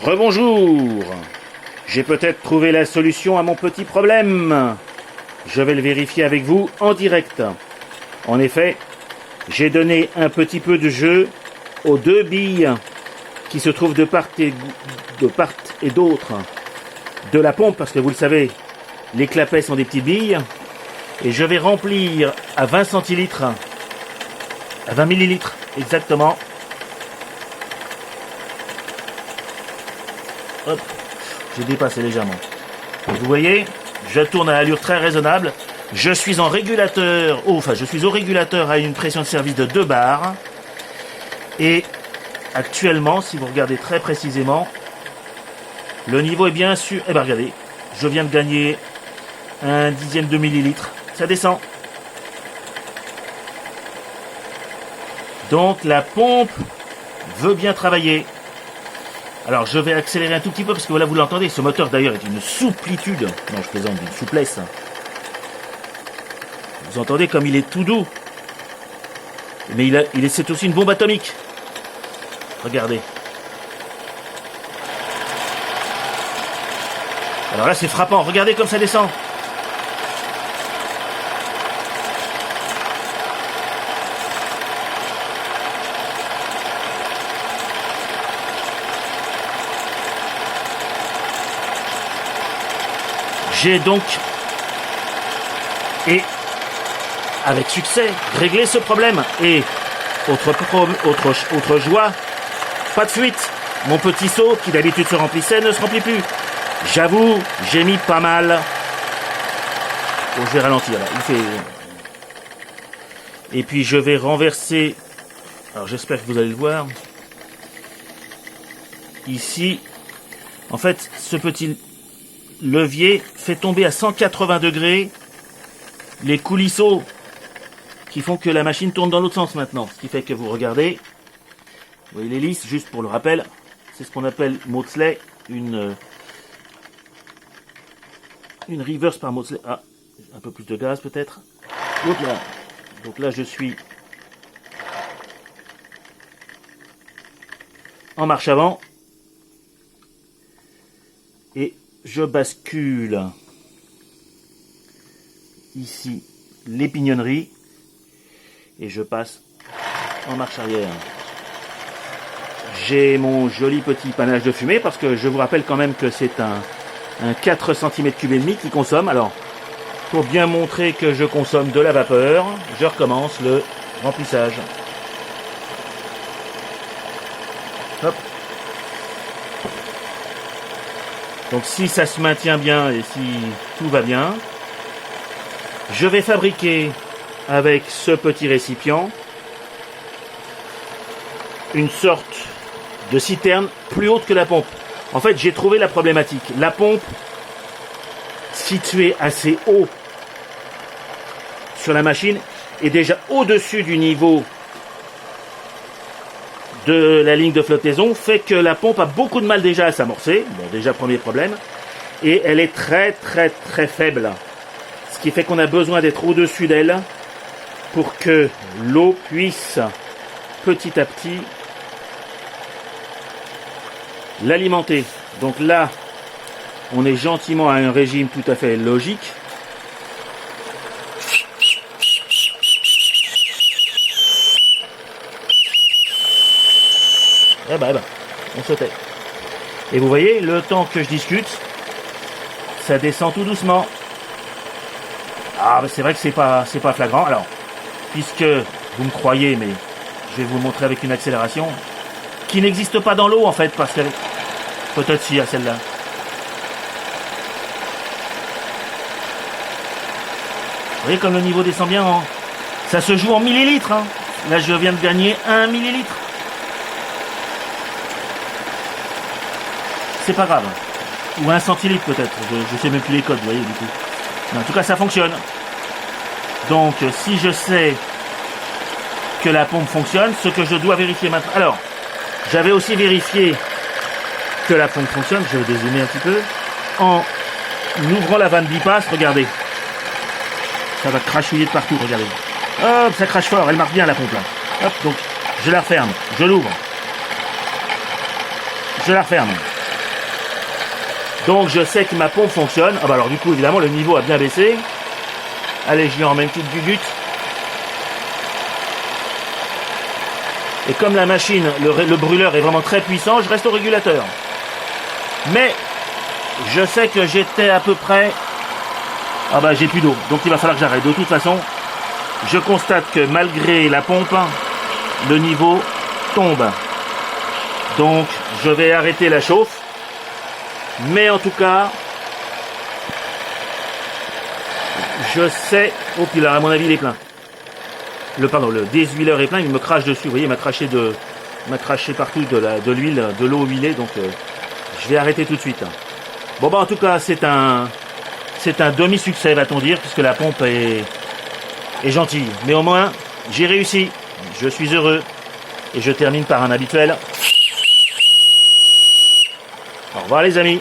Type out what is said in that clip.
Rebonjour. J'ai peut-être trouvé la solution à mon petit problème. Je vais le vérifier avec vous en direct. En effet, j'ai donné un petit peu de jeu aux deux billes qui se trouvent de part et d'autre de la pompe, parce que vous le savez, les clapets sont des petites billes. Et je vais remplir à 20 centilitres, à 20 millilitres exactement. Hop, j'ai dépassé légèrement. Vous voyez, je tourne à allure très raisonnable. Je suis au régulateur à une pression de service de 2 bars. Et actuellement, si vous regardez très précisément, le niveau est bien sûr... Eh bien regardez, je viens de gagner un dixième de millilitre. Ça descend. Donc la pompe veut bien travailler. Alors je vais accélérer un tout petit peu parce que voilà, vous l'entendez, ce moteur d'ailleurs est une souplitude. Non, je plaisante, d'une souplesse. Vous entendez comme il est tout doux. Mais c'est aussi une bombe atomique. Regardez. Alors là c'est frappant, regardez comme ça descend. J'ai donc, et avec succès, réglé ce problème. Et autre joie, pas de fuite. Mon petit seau, qui d'habitude se remplissait, ne se remplit plus. J'avoue, j'ai mis pas mal. Bon, je vais ralentir là. Et puis je vais renverser. Alors j'espère que vous allez le voir. Ici, en fait, ce petit levier fait tomber à 180 degrés les coulisseaux qui font que la machine tourne dans l'autre sens maintenant. Ce qui fait que vous regardez, vous voyez l'hélice, juste pour le rappel, c'est ce qu'on appelle Maudslay, une reverse par Maudslay. Ah, un peu plus de gaz peut-être. Donc là je suis en marche avant et je bascule ici les pignonneries et je passe en marche arrière. J'ai mon joli petit panache de fumée parce que je vous rappelle quand même que c'est un 4 cm3 et demi qui consomme. Alors, pour bien montrer que je consomme de la vapeur, je recommence le remplissage. Hop. Donc si ça se maintient bien et si tout va bien, je vais fabriquer avec ce petit récipient une sorte de citerne plus haute que la pompe. En fait, j'ai trouvé la problématique. La pompe, située assez haut sur la machine, est déjà au-dessus du niveau de la ligne de flottaison, fait que la pompe a beaucoup de mal déjà à s'amorcer. Bon, déjà, premier problème. Et elle est très, très, très faible. Ce qui fait qu'on a besoin d'être au-dessus d'elle pour que l'eau puisse petit à petit l'alimenter. Donc là, on est gentiment à un régime tout à fait logique. Eh ben, on se tait. Et vous voyez, le temps que je discute, ça descend tout doucement. Ah, ben c'est vrai que c'est pas flagrant. Alors, puisque vous me croyez, mais je vais vous le montrer avec une accélération qui n'existe pas dans l'eau en fait, parce qu'elle peut-être si à celle-là. Vous voyez comme le niveau descend bien. Hein. Ça se joue en millilitres. Hein. Là, je viens de gagner 1 millilitre. C'est pas grave. Ou 1 centilitre peut-être. Je sais même plus les codes, vous voyez, du coup. Mais en tout cas, ça fonctionne. Donc, si je sais que la pompe fonctionne, ce que je dois vérifier maintenant... Alors, j'avais aussi vérifié que la pompe fonctionne. Je vais dézoomer un petit peu. En ouvrant la vanne bypass, regardez. Ça va crachouiller de partout, regardez. Hop, ça crache fort. Elle marche bien, la pompe, là. Hop, donc, je la referme. Je l'ouvre. Je la referme. Donc je sais que ma pompe fonctionne. Ah bah alors du coup évidemment le niveau a bien baissé. Allez, je lui en mets une petite gugute. Et comme la machine, le brûleur est vraiment très puissant, je reste au régulateur. Mais je sais que j'étais à peu près... Ah bah j'ai plus d'eau, donc il va falloir que j'arrête. De toute façon, je constate que malgré la pompe, le niveau tombe. Donc je vais arrêter la chauffe. Mais en tout cas, je sais... Oh puis là, à mon avis, il est plein. Le déshuileur est plein, il me crache dessus. Vous voyez, il m'a craché partout de l'huile, de l'eau huilée. Donc je vais arrêter tout de suite. Bon bah en tout cas, c'est un demi-succès, va-t-on dire, puisque la pompe est gentille. Mais au moins, j'ai réussi. Je suis heureux. Et je termine par un habituel. Au revoir les amis.